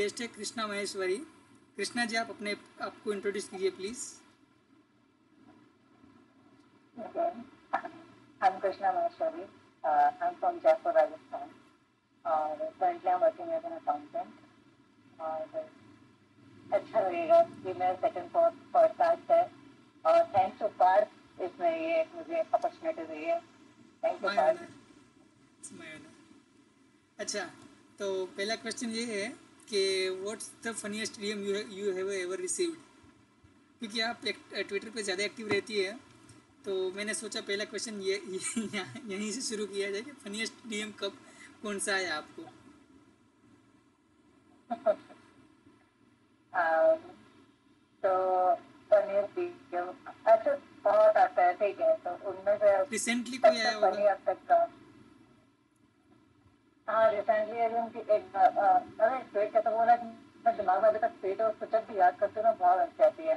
Guest है कृष्णा महेश्वरी। कृष्णा जी, आप अपने आपको इंट्रोड्यूस कीजिए please. Okay. I'm Krishna Maheshwari. I'm from Jaipur, Rajasthan. Currently I'm working as an accountant. और अच्छा लगेगा कि मेरा सेकंड पॉडकास्ट है और थैंक्स टू पार्थ इसमें ये मुझे अपॉर्चुनिटी दी है। Thank you my Parth. Honour, my honour. अच्छा, तो पहला क्वेश्चन ये है कि what's the funniest DM you have ever received. क्योंकि आप ट्विटर पे ज़्यादा एक्टिव रहती है, तो मैंने सोचा पहला क्वेश्चन यहीं से शुरू किया जाए कि फनीएस्ट डीएम कब कौन सा आया आपको। तो पनीर टीम अच्छा बहुत आता है, ठीक है, तो उनमें से रिसेंटली कोई सबसे आया होगा। फनी अब तक का। हाँ, रिसेंटली अभी उनकी एक अरे ट्वीट का तो बोला कि मैं दिमाग में अभी तक ट्वीट और कुछ भी याद करती हूँ ना, बहुत हंसी आती है।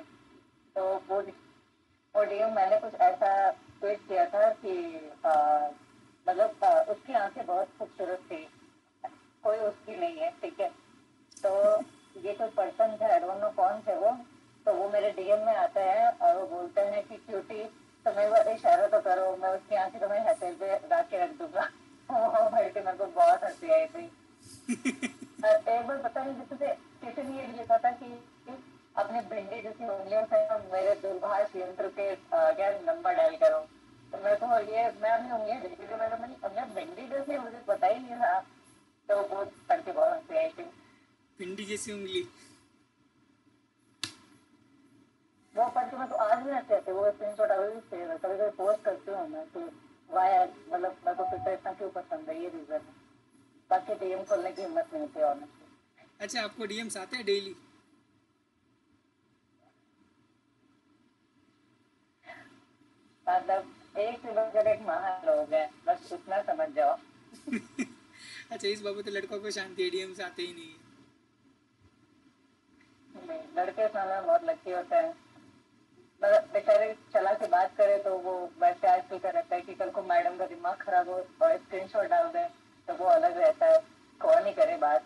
तो वो डीएम मैंने कुछ ऐसा ट्वीट किया था कि मतलब उसकी आंखें बहुत खूबसूरत थी, कोई उसकी नहीं है, ठीक है। तो ये कोई पर्सन थे, आई डोंट नो कौन थे वो। तो वो मेरे डीएम में आते हैं और वो बोलते हैं कि क्यूटी तुम्हें वो इशारा तो करो, मैं उसकी आंखें तुम्हें हथेली पे रख के रख दूंगा। वो भाई मेरे को बहुत हंसी आई थी। एक बार पता नहीं किसी ने ये लिखा था कि अपने भिंडी जैसी उंगलियों से मेरे दूरभाष यंत्र के क्या नंबर डायल करो। तो मेरे को ये मैं अपनी उंगलियां देखी थी, मैंने अपने भिंडी जैसी मुझे पता ही नहीं था। तो वो पढ़ के बहुत हंसी आई थी। भिंडी जैसी उंगली। वो पढ़ के मैं तो आज भी हंसी आती है, वो स्क्रीनशॉट अभी भी सेव है, कभी कभी पोस्ट करती हूँ मैं कि वाई, मतलब मेरे को ट्विटर इतना क्यों पसंद है, ये रीजन है। बाकी डीएम खोलने की हिम्मत नहीं होती ऑनेस्टली। अच्छा, आपको डीएम्स आते हैं डेली? मतलब एक से बढ़कर एक महान लोग हैं, बस उतना समझ जाओ। अच्छा, इस बाबू तो लड़कों को शांति है, डीएम्स आते ही नहीं है। लड़के सामने बहुत लकी होते हैं। मतलब बेचारे चला के बात करे तो वो वैसे आजकल का रहता है कि कल को मैडम का दिमाग खराब हो और स्क्रीनशॉट डाल दे, तो वो अलग रहता है, कौन ही करे बात।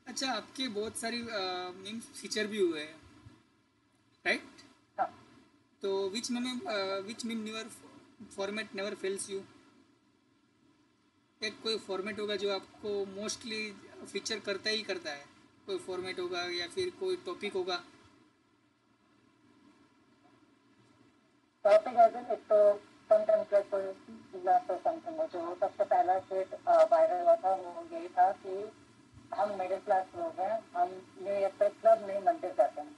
अच्छा, आपके बहुत सारी मीम फीचर भी हुए हैं, राइट? हाँ, तो which meme never format never fails you. एक कोई फॉर्मेट होगा जो आपको मोस्टली फीचर करता ही करता है, कोई फॉर्मेट होगा या फिर कोई टॉपिक होगा। टॉपिक ऐसे एक तो समटाइम्स लाइक कोई डिजास्टर समथिंग हो, जो सबसे पहला ट्वीट वायरल हुआ था वो यही था कि हम मिडिल क्लास लोग हैं, हम न्यू ईयर पे क्लब नहीं मंदिर जाते हैं।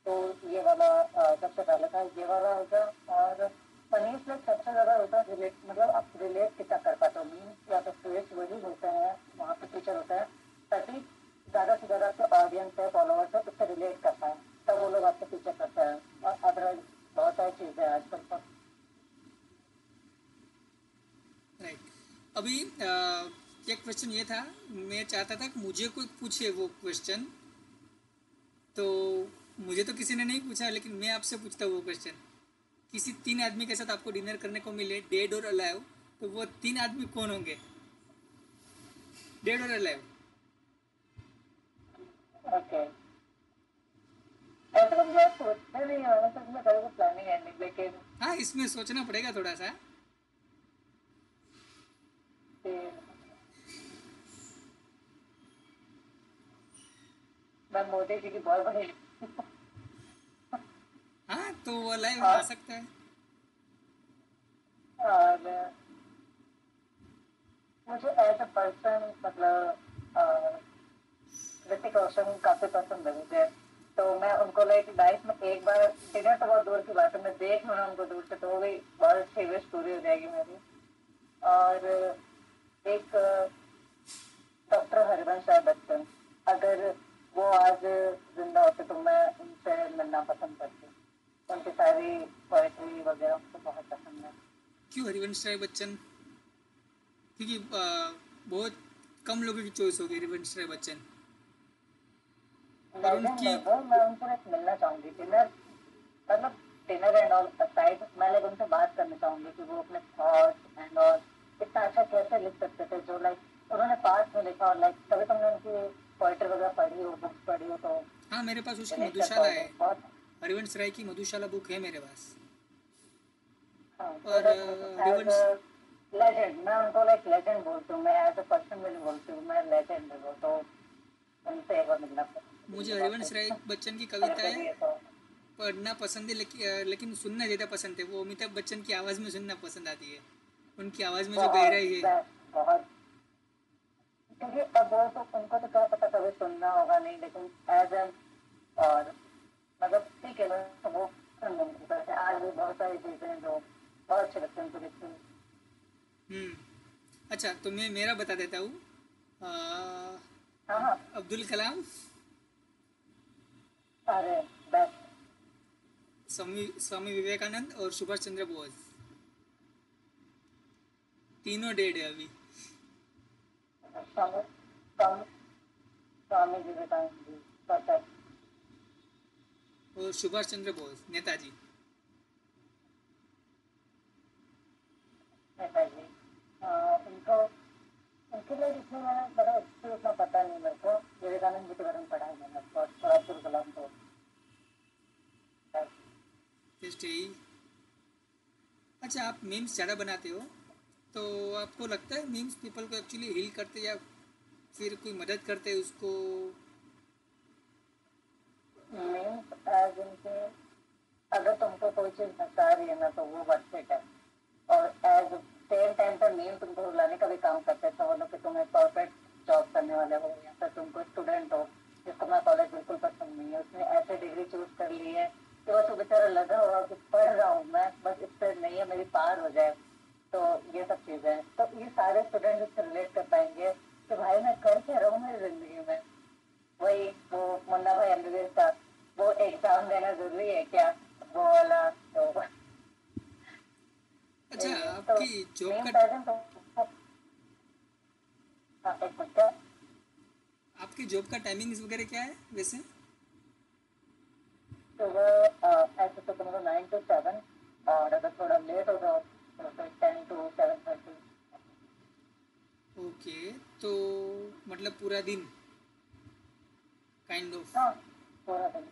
तो ये वाला सबसे पहले था, ये वाला होगा। और पनीर में सबसे ज्यादा होता है रिलेट, मतलब आप रिलेट कितना कर पाते हो, मीन्स या तो ट्वीट वही होते हैं, वहाँ पे फीचर होता है ताकि ज्यादा से ज्यादा आपके ऑडियंस है, फॉलोअर्स है, उससे रिलेट कर पाए, तब वो लोग आपको फीचर करते हैं। और अदरवाइज बहुत सारी चीजें हैं आजकल तो। राइट। अभी एक क्वेश्चन ये था, मैं चाहता था कि मुझे कोई पूछे वो क्वेश्चन। तो मुझे तो किसी ने नहीं पूछा, लेकिन मैं आपसे पूछता हूँ वो क्वेश्चन। किसी तीन आदमी के साथ आपको डिनर करने को मिले, डेड और अलाइव, तो वो तीन आदमी कौन होंगे? डेड और अलाइव। ओके, ऐसे तो मुझे सोचने नहीं है, मैंने सच में कभी प्लानिंग है नहीं, लेकिन हाँ, इसमें सोचना पड़ेगा थोड़ा सा। मैं मोदी जी की बहुत बड़ी हाँ, तो वो अलाइव आ और सकता है। और मुझे एज अ पर्सन मतलब ऋतिक रोशन काफी पसंद है मुझे। तो मैं उनको लाइक लाइफ में एक बार, डिनर तो बहुत दूर की बात है, मैं देख लूँ ना उनको दूर से तो वो भी बहुत अच्छी विश पूरी हो जाएगी मेरी। और एक डॉक्टर हरिवंश राय बच्चन, अगर वो आज जिंदा होते तो मैं उनसे मिलना पसंद करती। उनकी सारी पोएट्री वगैरह मुझे बहुत पसंद है। क्यों हरिवंश राय बच्चन? क्योंकि बहुत कम लोगों की चॉइस होगी हरिवंश राय बच्चन। और लेजेंड उनकी। है वो, मैं उनसे लाइक मिलना चाहूंगी। डिनर मतलब डिनर एंड ऑल असाइड, मैं लाइक उनसे बात करना चाहूंगी कि वो अपने थॉट्स एंड ऑल इतना अच्छा कैसे लिख सकते थे, जो लाइक उन्होंने पास्ट में लिखा। और लाइक कभी तुमने उनकी पोइट्री वगैरह पढ़ी हो, बुक्स पढ़ी हो तो हाँ, मेरे पास उसकी रिलेट कर मधुशाला पाओगे है। बहुत। हरिवंश राय की मधुशाला बुक है मेरे पास। हाँ, और एज हरिवंश, लेजेंड, मैं उनको लाइक लेजेंड बोलती हूँ, मैं एज अ पर्सन में नहीं बोलती हूँ, मैं लेजेंड है वो तो। उनसे एक बार मिलना पसंद है मुझे मुझे हरिवंश राय बहुत। बच्चन की अगर कविताएं कभी है तो। पढ़ना पसंद है, लेकिन सुनना ज़्यादा पसंद है। वो अमिताभ बच्चन की आवाज़ में सुनना पसंद आती है। उनकी आवाज़ में जो बहुत गहराई है। बेस्ट, बहुत। क्योंकि अब वो तो उनको तो क्या पता कभी सुनना होगा नहीं, लेकिन एज एन और मतलब ठीक है, मैं वो सुन लूंगी। वैसे आज भी बहुत सारी चीजें हैं जो बहुत अच्छी लगती हैं उनको लिखती। हम्म। अच्छा, तो मैं मेरा बता देता हूँ। हाँ हाँ। अब्दुल कलाम, अरे बेस्ट। स्वामी स्वामी विवेकानंद और सुभाष चंद्र बोस। तीनों डेड है अभी। स्वामी स्वामी स्वामी विवेकानंद जी, परफेक्ट। और सुभाष चंद्र बोस, नेताजी। नेताजी। उनको उनके लिए जितने मैंने मतलब उससे उतना पता नहीं मेरे को। विवेकानंद जी के बारे में पढ़ा है मैंने और अब्दुल कलाम को। जस्ट यही। अच्छा, आप मीम्स ज़्यादा बनाते हो, तो आपको लगता है मीम्स पीपल को एक्चुअली हील करते, या फिर कोई मदद करते है उसको? मीन्स एज इनके, अगर तुमको कोई चीज हंसा रही है ना तो वो वर्थ इट है। और एज सेम टाइम पर मीम तुमको रुलाने का भी काम करते हैं। समझ लो कि तुम एक कॉर्पोरेट जॉब करने वाले हो या फिर तुमको स्टूडेंट हो जिसको मैं कॉलेज बिल्कुल पसंद नहीं है, उसने ऐसे डिग्री चूज कर ली है कि बस वो बेचारा लगा हुआ कि पढ़ रहा हूँ मैं, बस इससे नहीं है मेरी पार हो जाए। तो ये सब चीजें हैं, तो ये सारे स्टूडेंट इससे रिलेट कर पाएंगे कि भाई मैं कर क्या रहा हूँ मेरी जिंदगी में। वही वो मुन्ना भाई एमबीबीएस का वो एग्जाम देना जरूरी है क्या, वो वाला। तो अच्छा, यही है तो आपकी जॉब मेन का पैटर्न तो। हाँ, एक मिनट का। आपकी जॉब का टाइमिंग्स वगैरह क्या है वैसे? सुबह ऐसे तो तुमको 9 to 7, और अगर थोड़ा लेट हो जाओ तो फिर 10 to 7:30। ओके, तो मतलब पूरा दिन काइंड ऑफ। हाँ, पूरा दिन।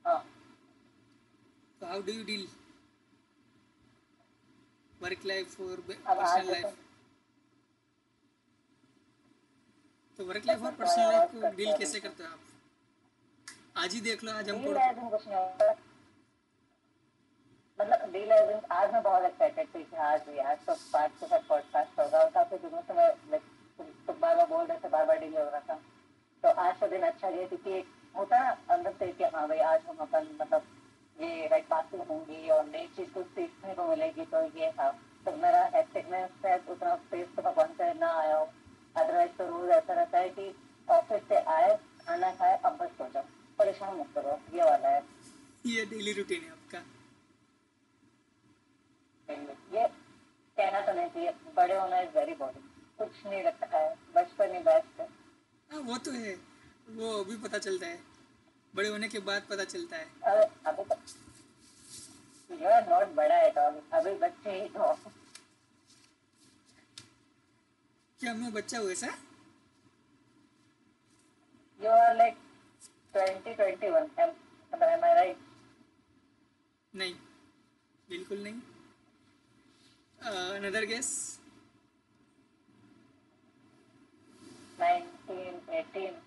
हाँ। तो how do you deal work life और अब आज पर्सनल जैसे लाइफ? तो वर्क लाइफ और देखो तुम्हारी पर्सनल लाइफ आवाज को कट डील जा रही कैसे है। करते हो आप? आज ही देख लो, आज हम डील पढ़। एज इन कुछ नहीं होता, मतलब डील एज इन आज मैं बहुत एक्साइटेड थी कि आज तो 5 के साथ पॉडकास्ट होगा और काफी दिनों से मैं तुम बार बार बोल रहे थे, बार बार डिले हो रहा था। तो आज का दिन अच्छा गया क्योंकि एक होता है ना अंदर से कि हाँ भाई आज हम अपन मतलब ये राइट बातें होंगी और नई चीज कुछ सीखने को मिलेगी, तो ये था। तो मेरा हेक्टिकनेस शायद उतना तेज तो भगवान से ना आया हो। अदरवाइज तो रोज ऐसा रहता है कि ऑफिस से आए, खाना खाए, अब बस सो जाओ, परेशान मत करो, ये वाला है। ये डेली रूटीन है आपका? ये कहना तो नहीं चाहिए, बड़े होना इज वेरी बोरिंग, कुछ नहीं रखा है, बचपन ही बेस्ट है। हाँ, वो तो है। वो अभी पता चलता है, बड़े होने के बाद पता चलता है। अभी तो यू आर नॉट बड़ा एट ऑल, अभी बच्चे ही हो। क्या मैं बच्चा हूँ ऐसा? You are like 2021, am I right? नहीं, बिल्कुल नहीं। Another guess. 19, 18?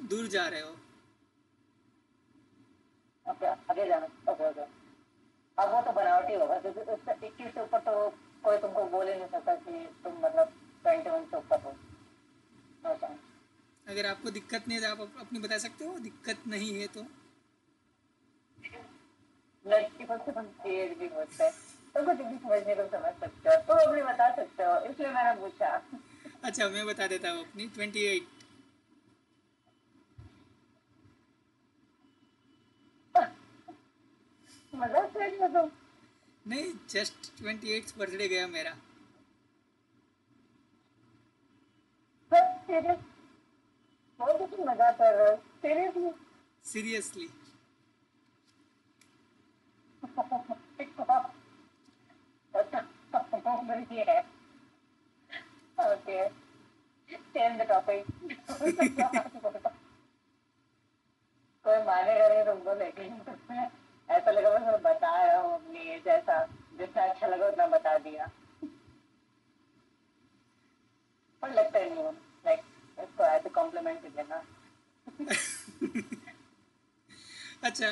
दूर जा रहे हो। ओके, आगे जाना। Okay okay. अब वो तो बनावटी होगा क्योंकि उससे 21 से ऊपर तो कोई तुमको बोल ही नहीं सकता कि तुम मतलब 21 से ऊपर हो। No chance. अगर आपको दिक्कत नहीं है तो आप अपनी बता सकते हो, दिक्कत नहीं है तो। लड़की को सिर्फ एज भी होता है, तुमको कुछ भी समझने को समझ सकते हो, तुम अपनी बता सकते हो, इसलिए मैंने पूछा। अच्छा, मैं बता देता हूँ अपनी 28। मजाक कर रही हो तुम? नहीं, जस्ट 28 बर्थडे गया मेरा। सीरियस? बहुत कुछ मजाक कर रहे हो सीरियसली? सीरियसली। उम्र की है। ओके, चेंज द टॉपिक कोई मानेगा नहीं तुमको, लेकिन ऐसा लगा बस मैं बता रहा हूँ अपनी एज, ऐसा जितना अच्छा लगा उतना बता दिया, पर लगता ही नहीं हूँ लाइक इसको ऐसे कॉम्प्लीमेंट ही देना। अच्छा,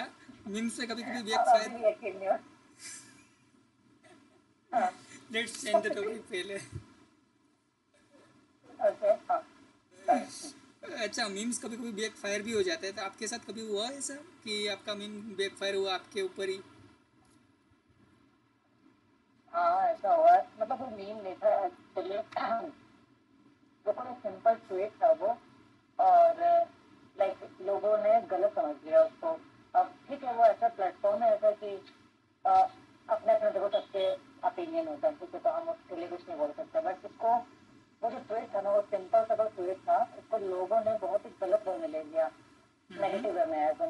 मीम्स से कभी कभी अब बैकफायर। अभी भी यकीन नहीं हो। हाँ लेट्स चेंज द टॉपिक पहले। ओके हाँ sorry। अच्छा, मीम्स कभी कभी बैकफायर भी हो जाता है, तो आपके साथ कभी हुआ है ऐसा कि आपका मीम बैकफायर हुआ आपके ऊपर ही? हाँ ऐसा हुआ है। मतलब वो मीम नहीं था एक्चुअली, वो कोई सिंपल ट्वीट था वो, और लाइक लोगों ने गलत समझ लिया उसको। अब ठीक है, वो ऐसा प्लेटफॉर्म है ऐसा कि अ, अपने अपने देखो सबके ओपिनियन होता है, ठीक है, तो हम उसके लिए कुछ नहीं बोल सकते, बट उसको वो जो ट्वीट था ना, वो सिंपल सा जो ट्वीट था, उसको लोगों ने बहुत ही गलत वे में ले लिया, हम्म। नेगेटिव वे में एज,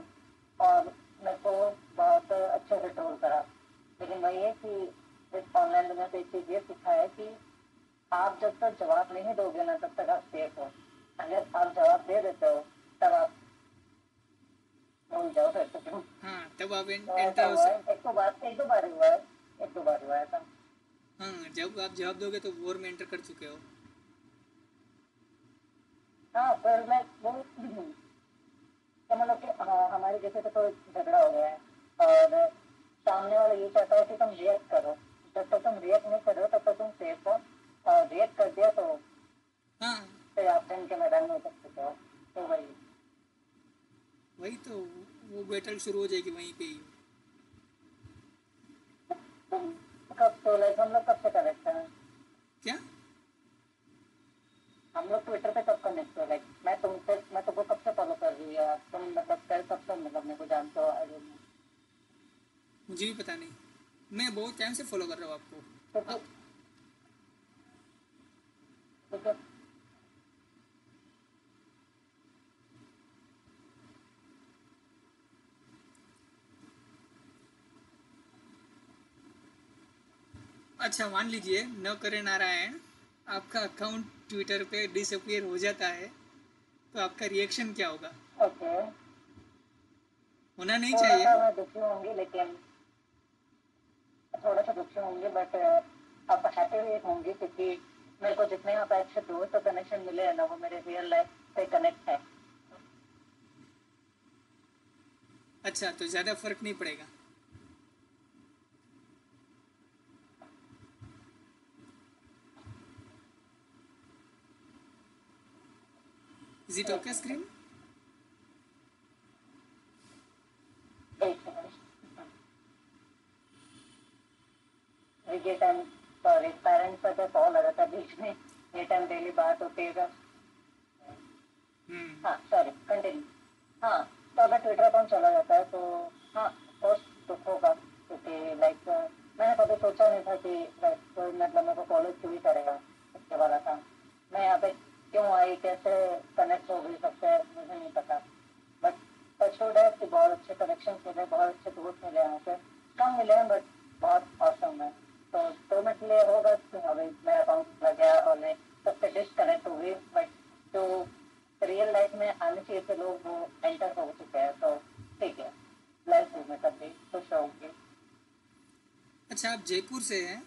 और मेरे को बहुत अच्छे से ट्रोल करा। लेकिन वही है कि इस ऑनलाइन दुनिया से एक चीज ये सीखा है कि आप जब तक जवाब नहीं दोगे ना तब तक आप सेफ हो। अगर आप जवाब दे देते हो तब आप भूल जाओ फिर तो तुम। हाँ, तब आप तो ऐसा एंटर हो हुआ है, एक दो बार हुआ है, एक दो बार हुआ है ऐसा। हाँ, जब आप जवाब दोगे तो वॉर में एंटर कर चुके हो। हाँ फिर मैं वो क्या मतलब कि हमारे जैसे तो कोई झगड़ा हो गया है, और सामने वाला ये चाहता है कि तुम रिएक्ट करो, जब तक तुम रिएक्ट नहीं कर रहे हो तब तक तुम सेफ हो, और रिएक्ट कर दिया तो हाँ, फिर आप जंग के मैदान में उतर चुके हो। तो वही वही तो, वो बैटल शुरू हो जाएगी वहीं पे ही। तुम कब तो लाइक हम लोग कब से कनेक्ट हैं? क्या? हम लोग ट्विटर पे कब कनेक्ट हुए? लाइक मैं तुमको कब से फॉलो कर रही हूँ यार, तुम मतलब कब से मतलब मेरे को जानते हो, आई डोंट नो। मुझे भी पता नहीं, मैं बहुत टाइम से फॉलो कर रहा हूँ आपको। तो आप। ठीक है। अच्छा, मान लीजिए न करे नारायण आपका अकाउंट ट्विटर पे डिसअपियर हो जाता है, तो आपका रिएक्शन क्या होगा? ओके, होना नहीं थोड़ा चाहिए। सा मैं दुखी होंगी, लेकिन थोड़ा सा दुखी होंगी, बट अब हैप्पी भी होंगी क्योंकि मेरे को जितने यहाँ पे अच्छे दोस्त और कनेक्शन मिले हैं ना, वो मेरे रियल लाइफ से कनेक्ट है। अच्छा, तो ज़्यादा फर्क नहीं पड़ेगा। Is it okay screen? एक ये टाइम, सॉरी पेरेंट्स का क्या कॉल आ रहा था बीच में, ये टाइम डेली बात होती है। हम्म। हाँ सॉरी कंटिन्यू। हाँ, तो अगर ट्विटर अकाउंट चला जाता है तो हाँ ऑफकोर्स दुख होगा, क्योंकि लाइक मैंने कभी सोचा नहीं था कि लाइक कोई मतलब मेरे को फॉलो क्यों ही करेगा, इसके वाला था। मैं यहाँ पे क्यों आई, कैसे कनेक्ट हो गई सबसे, मुझे नहीं पता, बट टचवुड है कि बहुत अच्छे कनेक्शन मिले, बहुत अच्छे दोस्त मिले यहाँ पे, कम मिले हैं बट बहुत ऑसम है। तो 2 मिनट के लिए होगा कि हाँ भाई मेरा अकाउंट चला गया और मैं सबसे डिस्कनेक्ट हो गई, बट जो रियल लाइफ में आने चाहिए थे लोग वो एंटर हो चुके हैं, तो ठीक है, लाइफ में कभी खुश होंगे। अच्छा, आप जयपुर से हैं,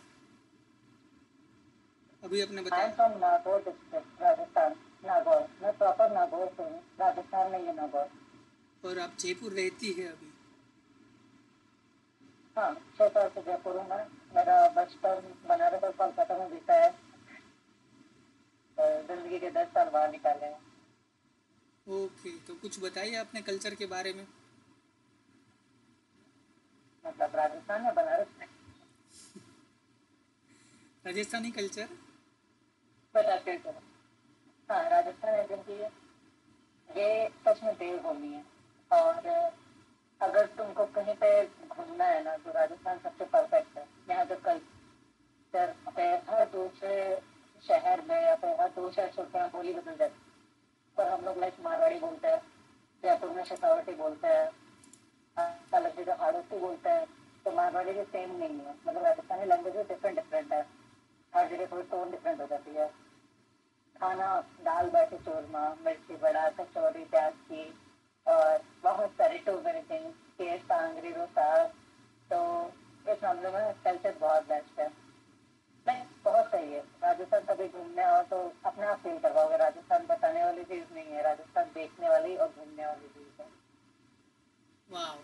अभी आपने आई एम बताया। From Nagaur district, Rajasthan. नागौर, मैं प्रॉपर नागौर से हूँ, राजस्थान में ही नागौर। और आप जयपुर रहती है अभी? हाँ 6 साल से जयपुर हूँ मैं। मेरा बचपन बनारस और कोलकाता में बीता है, और जिंदगी के 10 साल बाहर निकाले हैं। ओके, तो कुछ बताइए अपने कल्चर के बारे में। मतलब राजस्थान या बनारस में? राजस्थानी कल्चर। बताते हैं चलो। हाँ राजस्थान एजेंसी है, ये सच में देवभूमि है, और अगर तुमको कहीं पे घूमना है ना तो राजस्थान सबसे परफेक्ट है। यहाँ जो कल्चर पे हर दूसरे शहर में या फिर हर दूसरे छोटे यहाँ बोली बदल जाती है, पर हम लोग लाइक मारवाड़ी बोलते हैं, जयपुर में शेखावटी बोलते हैं, अलग जगह हाड़ोती बोलते हैं। तो मारवाड़ी भी सेम नहीं है, मतलब राजस्थानी लैंग्वेज डिफरेंट डिफरेंट है, हर जगह थोड़ी टोन डिफरेंट हो जाती है। खाना दाल बाटी चूरमा, मिर्ची बड़ा, कचौड़ी प्याज की, और बहुत सारे टू मेनी थिंग्स, केस सांगरी साग। तो इस मामले में कल्चर बहुत बेस्ट है। नहीं, बहुत सही है। राजस्थान कभी घूमने आओ तो अपने आप फील करवाओगे। राजस्थान बताने वाली चीज नहीं है, राजस्थान देखने वाली और घूमने वाली चीज है। वाह।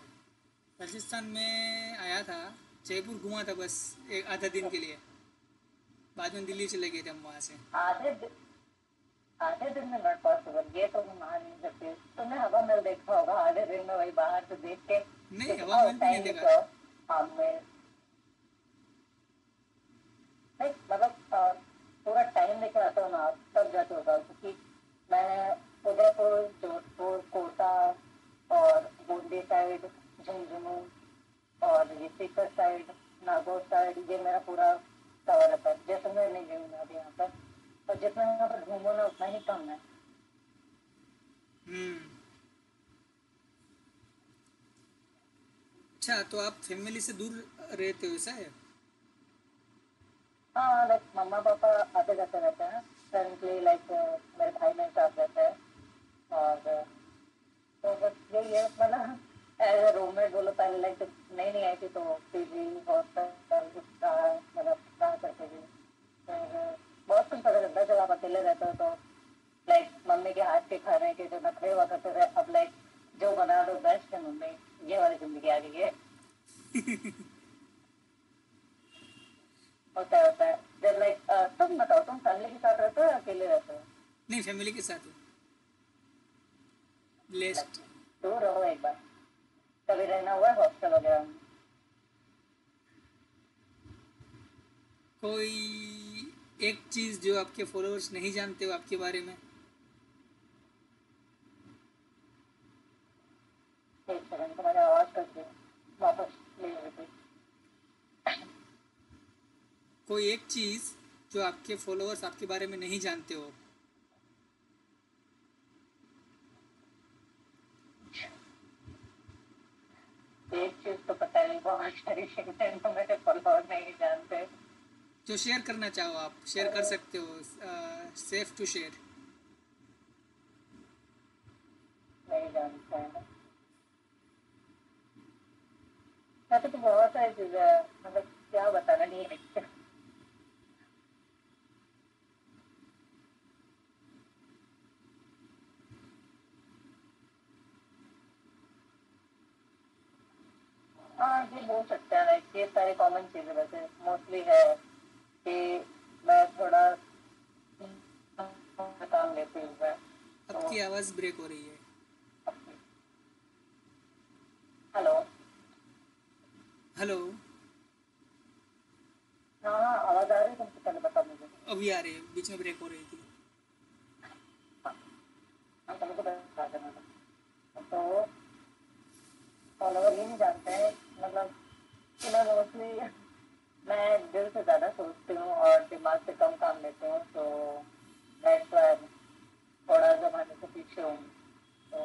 राजस्थान में आया था, जयपुर घुमा था बस एक आधा दिन के लिए, बाद में दिल्ली चले गए थे हम वहाँ से। आधे दिन, आधे दिन में नॉट पॉसिबल, ये तो मैं मान नहीं सकती। तुमने हवा महल देखा होगा, आधे दिन में वही बाहर से देख के नहीं, कि हवा आओ महल भी नहीं टाइम देखा। लेके आओ। हाँ मैं नहीं, मतलब पूरा टाइम लेके आता हूँ ना, तब जाके होता हूँ, क्योंकि मैं उदयपुर, जोधपुर, कोटा और बूंदी साइड, झुंझुनू और ये सीकर साइड, नागौर साइड, ये मेरा पूरा कवर रहता है। जैसलमेर नहीं गई मैं अभी यहाँ पर, और जितना यहाँ पर घूमो ना उतना ही कम है। हम्म। अच्छा, तो आप फैमिली से दूर रहते हो, ऐसा है? हाँ, लाइक मम्मा पापा आते जाते रहते हैं करंटली, लाइक मेरे भाई मेरे साथ रहते हैं। और तो बस यही है, मतलब एज ए रूममेट बोलो, पहले लाइक नई नई आई थी तो पीजी हॉस्टल रहा, मतलब रहा करते थे। फिर बहुत कुछ पता चलता है जब आप अकेले रहते हो तो, लाइक मम्मी के हाथ के खाने के जो नखरे हुआ करते थे, अब लाइक जो बना दो बेस्ट है मम्मी, ये वाली जिंदगी आ गई है। होता है जब लाइक तुम बताओ, तुम फैमिली के साथ रहते हो या अकेले रहते हो? नहीं, फैमिली के साथ हूँ। Like blessed. दूर रहो एक बार, कभी रहना हुआ है हॉस्टल वगैरह में? कोई एक चीज़ जो आपके फॉलोअर्स नहीं जानते हो आपके बारे में? एक सेकंड, तुम्हारी आवाज कट गई, वापस प्लीज रिपीट। कोई एक चीज़ जो आपके फॉलोअर्स आपके बारे में नहीं जानते हो। एक चीज तो पता नहीं, बहुत सारी चीजें तो मेरे फॉलोअर नहीं जानते। जो शेयर करना चाहो आप शेयर कर सकते हो, सेफ टू शेयर। नहीं जानते हैं। ऐसे तो बहुत सारी चीजें हैं, मतलब क्या बताना, नहीं है। हाँ, ये बोल सकते हैं, लाइक ये सारी कॉमन चीजें वैसे मोस्टली है कि मैं थोड़ा काम लेती हूँ मैं। तो आपकी आवाज़ ब्रेक हो रही है। हेलो। हेलो। हाँ हाँ, आवाज आ रही है तुमसे, पहले बताओ मुझे। अभी आ रही है, बीच में ब्रेक हो रही थी। हाँ, तुमको बता देना था। तो फॉलोवर ये नहीं जानते हैं, मतलब कि मैं मोस्टली, मैं दिल से ज्यादा सोचती हूँ और दिमाग से कम काम लेती हूँ, तो दैट्स व्हाई थोड़ा जमाने से पीछे हूँ। तो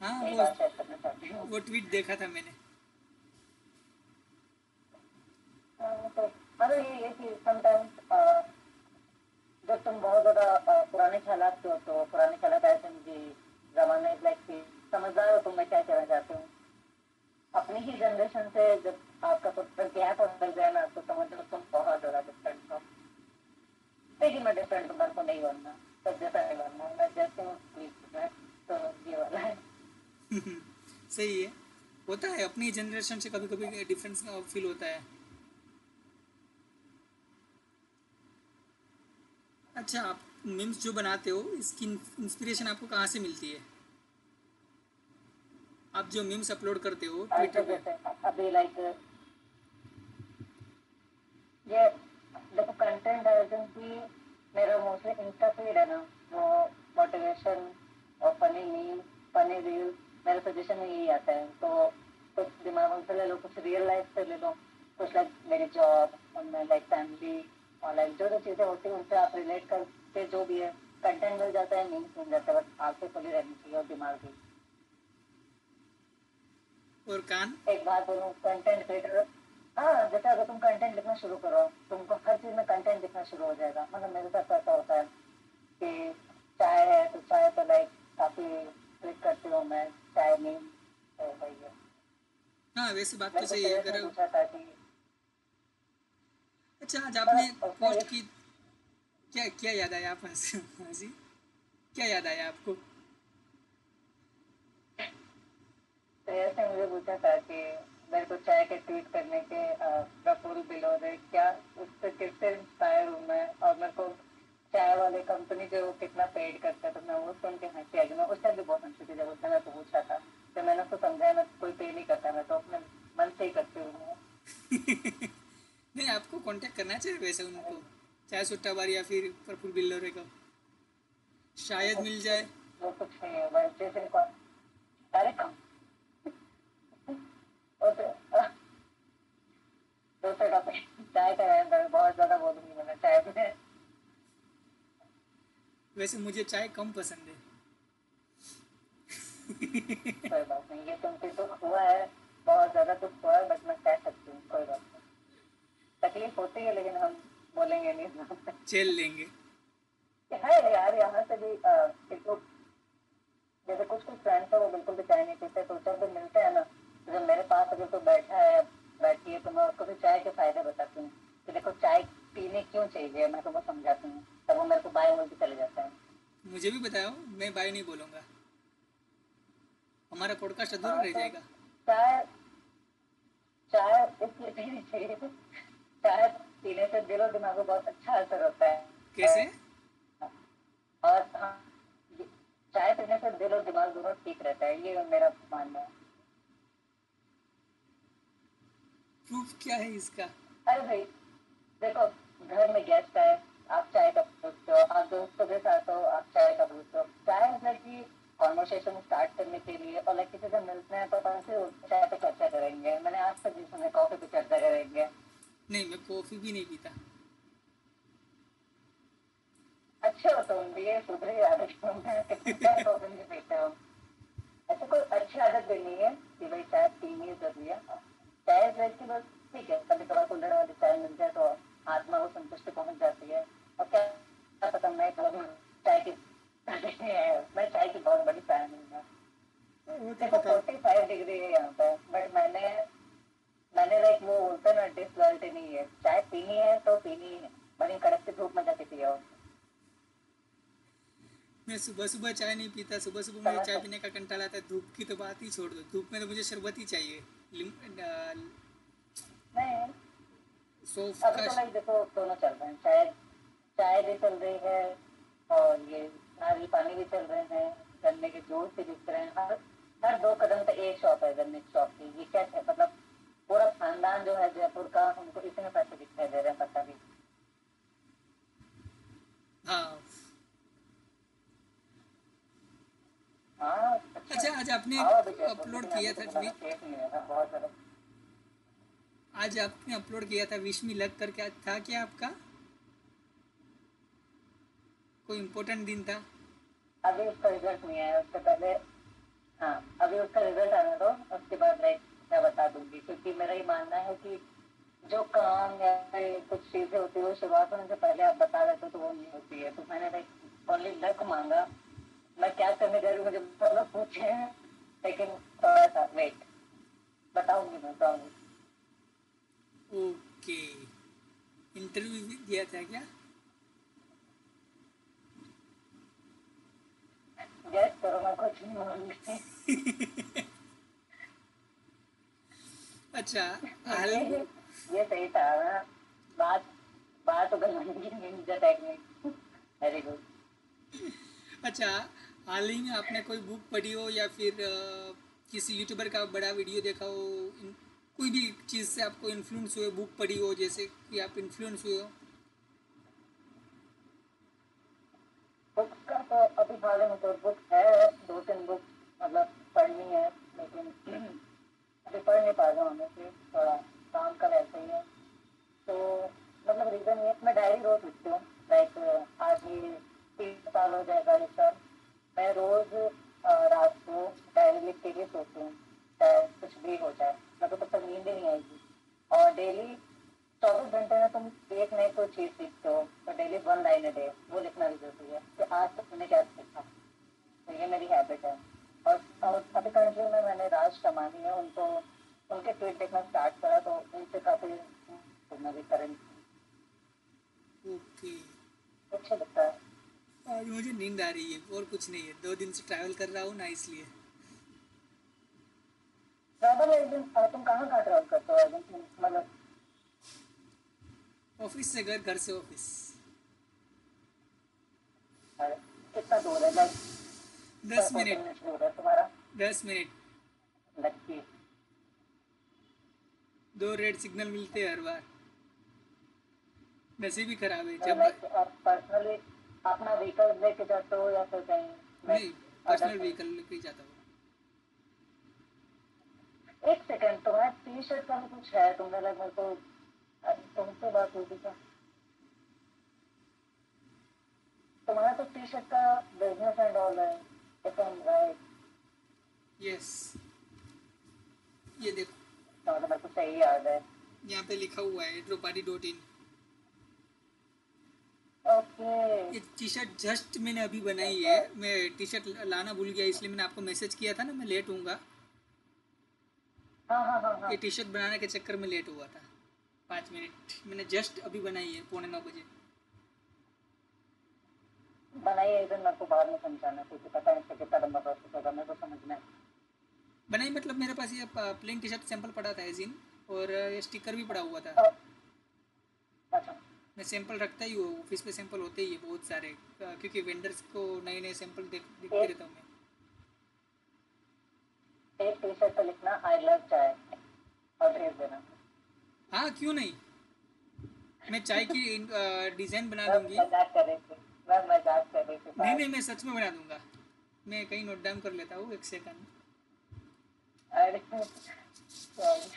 हाँ, यही वो बात शेयर करना चाहती हूँ। वो ट्वीट देखा था मैंने। तो मतलब ये कि समटाइम्स जब तुम बहुत ज्यादा पुराने ख्यालात के हो, तो पुराने ख्यालात ऐसे हैं कि जमाने लाइक कि समझदार हो तुम, मैं क्या कहना चाहती हूँ। अपनी ही जनरेशन से जब आपका थोड़ा गैप हो जाए ना, तो समझ लो तुम बहुत ज्यादा डिफरेंट हो। लेकिन मैं डिफरेंट हूँ, मेरे को नहीं बनना, सब जैसा नहीं बनना, मैं जैसे हूँ ठीक है। तो ये वाला है। सही है। होता है, अपनी जनरेशन से कभी कभी डिफरेंस फील होता है। अच्छा, आप मीम्स जो बनाते हो, इसकी इंस्पिरेशन आपको कहाँ से मिलती है? आप जो मीम्स अपलोड करते हो ट्विटर ऐसे पे। जैसे अभी लाइक ये देखो, कंटेंट है कि मेरा मोस्टली इंस्टा फीड है ना, वो मोटिवेशन और फनी मीम, फनी रील, मेरे सजेशन में यही आता है। तो कुछ दिमाग से ले लो, कुछ रियल लाइफ से ले लो, कुछ लाइक मेरी जॉब और मैं लाइक फैमिली, और लाइक जो जो चीज़ें होती हैं उनसे आप रिलेट करके जो भी है कंटेंट मिल जाता है, मीम्स मिल जाता है, बस आंखें खुली रहनी चाहिए और दिमाग भी। और कान। एक बात बोलूँ, कंटेंट क्रिएटर, हाँ जैसे अगर तुम कंटेंट लिखना शुरू करो, तुमको हर चीज में कंटेंट दिखना शुरू हो जाएगा, मतलब मेरे साथ ऐसा होता है। कि चाय है तो चाय तो लाइक काफी ट्रीट करती हूँ मैं, चाय नहीं तो वही है। हाँ, वैसे बात तो मैंने तो सही है। सीरियस में अगर पूछा था कि अच्छा, आज आपने मतलब उसने ये पोस्ट की, क्या क्या याद आया आप हंसी, क्या याद आया आपको? सीरियस में मुझे पूछा था कि मेरे को चाय के ट्वीट करने के प्रफुल्ल बिलो रहे क्या, उससे किससे इंस्पायर हूँ मैं, और मेरे को चाय वाले कंपनी जो वो कितना पेड करता है, तो मैं वो सुन के हंसी आ गई। मैं उस टाइम भी बहुत हंसी थी जब उसने मेरे को पूछा था, तो मैंने उसको समझाया मैं कोई पे नहीं करता, मैं तो अपने मन से ही करती हूँ। नहीं, आपको कांटेक्ट करना चाहिए वैसे उनको, चाहे सुट्टा बार या फिर प्रफुल्ल बिल्लोरे को, शायद वो मिल जाए। वो कुछ नहीं है, मैं जैसे डायरेक्ट कम दूसरे टॉपिक चाय का है, बहुत ज्यादा बोलूंगी मैं चाय में। वैसे मुझे चाय कम पसंद है। कोई बात नहीं, ये तुमसे दुख हुआ है, बहुत ज्यादा दुख हुआ है, बट मैं कह सकती हूँ कोई बात नहीं। तकलीफ होती है लेकिन हम बोलेंगे नहीं इस बात पे। झेल लेंगे। है यार, यहाँ से भी एक तो जैसे कुछ कुछ फ्रेंड्स है वो बिल्कुल भी चाय नहीं पीते, तो जब भी मिलते हैं ना, तो जब मेरे पास अगर कोई बैठा है बैठी है, तो मैं उसको भी चाय के फायदे बताती हूँ कि देखो चाय पीने क्यों चाहिए, मैं तुमको समझाती हूँ, तब वो मेरे को बाय बोल के चले जाता है। मुझे भी बताओ, मैं बाय नहीं बोलूँगा, हमारा पॉडकास्ट अधूरा हाँ रह तो जाएगा। चाय चाय इसलिए पीनी चाहिए, चाय पीने से दिल और दिमाग को बहुत अच्छा असर होता है। कैसे? और हाँ, चाय पीने से दिल और दिमाग दोनों ठीक रहता है, ये मेरा मानना है। प्रूफ क्या है इसका? अरे भाई देखो, घर में गेस्ट आए, आप चाय का पूछते हो, आप दोस्तों के साथ हो आप चाय का पूछते हो, चाय मतलब कि कॉन्वर्सेशन स्टार्ट करने के लिए, और लाइक किसी से मिलते हैं तो कौन से चाय पे चर्चा करेंगे, मैंने आज तक नहीं सुना कॉफी पे चर्चा करेंगे। नहीं, मैं कॉफ़ी भी नहीं पीता। अच्छे हो तुम भी, ये सुधरी आदत है कि तुम चाय कॉफी नहीं पीते हो। ऐसे कोई अच्छी आदत भी नहीं है कि भाई चाय पीनी जरूरी है। चाय जैसी बस ठीक है, कभी कभार कुल्हड़ वाली चाय मिल जाए तो आत्मा को संतुष्टि पहुंच जाती है। और क्या पता, मैं कभी चाय की मैं चाय की बहुत बड़ी फैन हूँ। वो तो देखो पता है। 45 डिग्री है यहाँ पे, बट मैंने लाइक वो बोलते ना डिसलॉयल्टी नहीं है, चाय पीनी है तो पीनी है, बड़ी कड़क की धूप में जाके पियो। मैं सुबह सुबह चाय नहीं पीता, सुबह सुबह मुझे समझ चाय सकते। पीने का कंटाला आता है। धूप की तो बात ही छोड़ दो, धूप में तो मुझे शरबत ही चाहिए। नहीं, सौंफ अभी का तो लाइक देखो दोनों चल रहे हैं, चाय चाय भी चल रही है, और ये नारियल पानी भी चल रहे हैं, गन्ने के जूस भी बिक रहे हैं, हर हर 2 कदम पे एक शॉप है गन्ने की शॉप की। ये क्या है मतलब, पूरा खानदान जो है जयपुर का, उनको इसी में पैसे दिखाई दे रहे हैं, पता भी। हाँ। हाँ अच्छा। अच्छा, आज आपने आओ अभी जयपुर, अपलोड लेकिन किया अभी तो था बुलाना सेफ नहीं है ना, बहुत ज्यादा। आज आपने अपलोड किया था विश मी लक करके, था क्या आपका? कोई इम्पोर्टेंट दिन था? अभी उसका रिजल्ट नहीं आया, उससे पहले। हाँ, अभी उसका रिजल्ट आने दो, उसके बाद लाइक मैं बता दूंगी, क्योंकि मेरा ये मानना है कि जो काम या फिर कुछ चीजें होती है वो शुरुआत होने से पहले आप बता देते हो तो वो नहीं होती है, तो मैंने लाइक ओनली लक मांगा। मैं क्या करने जा रही हूँ मुझे बहुत लोग पूछे हैं, लेकिन थोड़ा सा वेट, बताऊंगी मैं बताऊंगी। ओके। इंटरव्यू भी दिया था क्या? गैस करो, मैं कुछ नहीं बोलूंगी। अच्छा। हाल ये ये सही था ना, बात बात उगल बनेगी निंजा टेक्निक। Very good. अच्छा, हाल ही में आपने कोई बुक पढ़ी हो या फिर किसी यूट्यूबर का बड़ा वीडियो देखा हो, कोई भी चीज़ से आपको इन्फ्लुएंस हुए, बुक पढ़ी हो जैसे कि आप इन्फ्लुएंस हुए हो? बुक्स का तो अभी हाल में तो बुक है, 2-3 बुक मतलब पढ़नी है, लेकिन अभी पढ़ नहीं पा रहा हूँ, हमें थोड़ा काम का वैसे ही है। तो मतलब रीजन ये, मैं डायरी रोज लिखती हूँ, लाइक आज ये 3 साल हो जाएगा इस साल। मैं रोज रात को डायरी लिख के लिए सोती हूँ, चाहे कुछ भी हो जाए, मेरे को तब तक नींद ही नहीं आएगी। और डेली 24 24 घंटे में तुम एक नई कोई चीज सीखते हो तो डेली 1 लाइन a डे वो लिखना भी जरूरी है कि आज तक तुमने क्या सीखा। तो ये मेरी हैबिट है। और अभी करंटली में मैंने राज शमानी है उनको उनके ट्वीट देखना स्टार्ट करा तो उनसे काफी सुनना भी करंट ओके। अच्छा लगता है। आज मुझे नींद आ रही है और कुछ नहीं है, 2 दिन से ट्रैवल कर रहा हूँ ना इसलिए। ट्रैवल एक दिन तुम कहाँ ट्रैवल करते हो एक दिन मतलब ऑफिस से घर, घर से ऑफिस। कितना दूर है लाइक 10 मिनट। 40 मिनट दूर है तुम्हारा 10 मिनट। लक्की। 2 रेड सिग्नल मिलते हैं हर बार। नसीब ही खराब है तो जब। लाइक आप पर्सनली अपना व्हीकल लेके जाते हो या फिर कहीं नहीं, like other personal thing. Vehicle लेके जाता हूँ। एक सेकंड तुम्हारा टी शर्ट का भी कुछ है तुमने लाइक मेरे को तुमसे बात हुई थी क्या तुम्हारा तो टी शर्ट का बिजनेस एंड ऑल है if I am right. Yes, ये देखो, तो मतलब मेरे को सही याद है। यहाँ पे लिखा हुआ है ड्रोपाडी.in। ओके। ये टी शर्ट जस्ट मैंने अभी बनाई है। मैं टी शर्ट लाना भूल गया इसलिए मैंने आपको मैसेज किया था ना, मैं लेट हूँगा। हाँ हाँ हाँ हाँ ये टी शर्ट बनाने के चक्कर में लेट हुआ था। 5 मिनट मैंने जस्ट अभी बनाई है, 8:45 बजे। बनाइए एक दिन मेरे को बाद में समझाना क्योंकि पता नहीं इसका कितना लंबा प्रोसेस होगा मेरे को समझना है। बनाई मतलब मेरे पास ये प्लेन टी शर्ट सैंपल पड़ा था एजिन, और ये स्टिकर भी पड़ा हुआ था। अच्छा मैं सैंपल रखता ही हूँ ऑफिस पे, सैंपल होते ही है बहुत सारे, क्योंकि वेंडर्स को नए नए सैंपल देखते एक रहता हूँ मैं। एक टी शर्ट पे लिखना आई लव चाय और भेज देना। हाँ, क्यों नहीं। मैं चाय की डिज़ाइन बना मैं दूंगी। मजाक कर रही थी मैं मजाक कर रही थी नहीं पास। नहीं, मैं सच में बना दूंगा। मैं कहीं नोट डाउन कर लेता हूँ, 1 सेकंड। अरे sorry।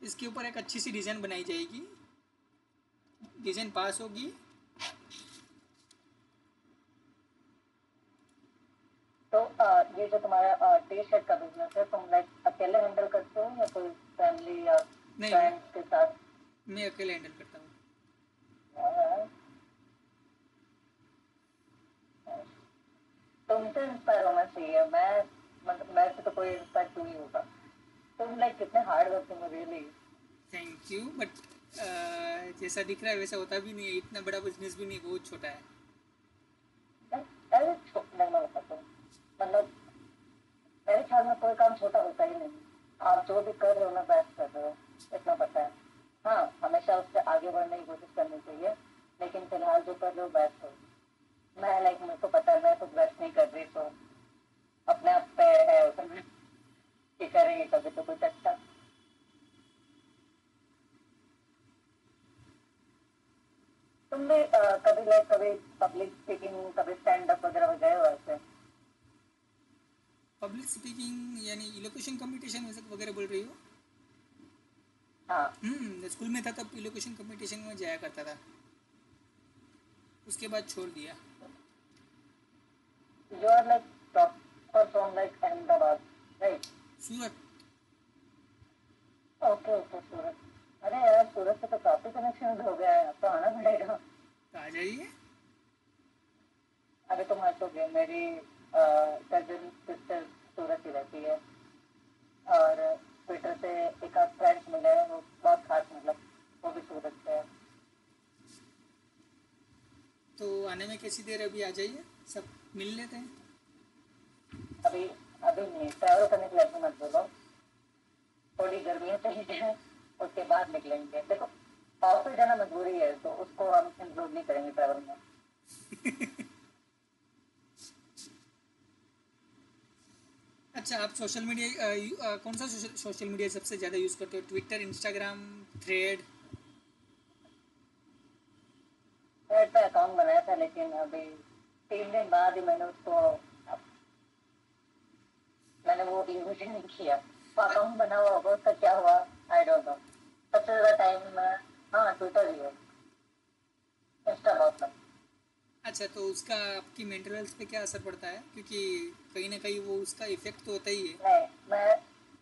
इसके ऊपर एक अच्छी सी डिज़ाइन बनाई जाएगी। डिज़ाइन पास होगी। तो ये जो तुम्हारा टी शर्ट का बिजनेस है तुम लाइक अकेले हैंडल करते हो या कोई फैमिली या नहीं, फ्रेंड्स के साथ। मैं अकेले हैंडल करता हूँ। अ, तुमसे इंस्पायर होना चाहिए मैं मतलब मैं से तो कोई इंस्पायर क्यों नहीं होगा। तुम लाइक कितने हार्ड वर्किंग हो रियली। थैंक यू, बट जैसा दिख रहा है वैसा होता भी नहीं है। इतना बड़ा बिजनेस भी नहीं, बहुत छोटा है। अरे नहीं मैं बताता हूँ मतलब मेरे ख्याल में कोई काम छोटा होता ही नहीं। आप जो भी कर रहे हो ना बेस्ट कर रहे हो इतना पता है। हाँ हमेशा उससे आगे बढ़ने की कोशिश करनी चाहिए लेकिन फिलहाल जो कर रहे हो बेस्ट हो। मैं लाइक मेरे को पता है मैं कुछ बेस्ट नहीं कर रही तो अपने आप पे है उसमें कि करेंगे कभी तो कुछ अच्छा। तुमने कभी लाइक कभी पब्लिक स्पीकिंग कभी स्टैंड अप वगैरह गए हो ऐसे। पब्लिक स्पीकिंग यानी इलोक्यूशन कंपटीशन वगैरह बोल रही हो। हाँ स्कूल में था तब इलोक्यूशन कंपटीशन में जाया करता था, उसके बाद छोड़ दिया। You are like proper from like Ahmedabad right. Surat. Okay okay Surat. अरे यार सूरत से तो काफी कनेक्शन हो गया है अब तो आना पड़ेगा। तो आ जाइए। अरे तुम हंसोगे तो मेरी कजन सिस्टर सूरत ही रहती है और ट्विटर से एक आध फ्रेंड्स मिले हैं वो बहुत खास मतलब वो भी सूरत से है। तो आने में कैसी देर, अभी आ जाइए, सब मिल लेते हैं। अभी अभी नहीं ट्रैवल करने के लिए अभी मत बोलो थोड़ी गर्मियाँ चली जाए उसके बाद निकलेंगे। देखो ऑफिस जाना मजबूरी है तो उसको हम इंक्लूड नहीं करेंगे ट्रैवल में। अच्छा, आप सोशल मीडिया कौन सा सोशल मीडिया सबसे ज़्यादा यूज़ करते हो? Twitter, Instagram, thread? थ्रेड पे अकाउंट बनाया था लेकिन अभी 3 दिन बाद ही मैंने उसको मैंने वो यूज ही नहीं किया। वो अकाउंट बना हुआ होगा उसका क्या हुआ आई डोंट नो। सबसे ज्यादा टाइम हाँ ट्विटर ही है इंस्टा बहुत कम। अच्छा, तो उसका आपकी मेंटल हेल्थ पे क्या असर पड़ता है? क्योंकि कहीं ना कहीं वो उसका इफेक्ट तो होता ही है। नहीं मैं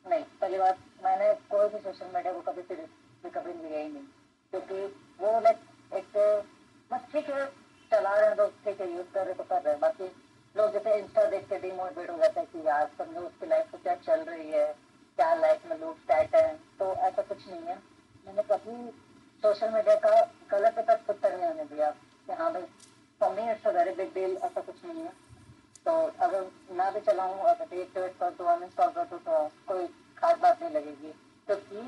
नहीं पहली बात मैंने कोई भी सोशल मीडिया को कभी लिया ही नहीं। क्योंकि वो लाइक एक बस ठीक है, चला रहे हैं तो ठीक है, यूज कर रहे तो कर रहे हैं। बाकी लोग जैसे इंस्टा देख के डिमोटिवेट हो जाते हैं कि यार समझो उसकी लाइफ में क्या चल रही है, क्या लाइफ में लोग सेट है। तो ऐसा कुछ नहीं है। मैंने कभी सोशल मीडिया का गलत इफेक्ट खुद तक नहीं होने दिया कि हाँ भाई for me it's a very big deal, ऐसा कुछ नहीं है। तो अगर ना भी चलाऊँ, अगर डीएक्टिवेट कर दूँ, अनइंस्टॉल कर दूँ, तो कोई खास बात नहीं लगेगी। क्योंकि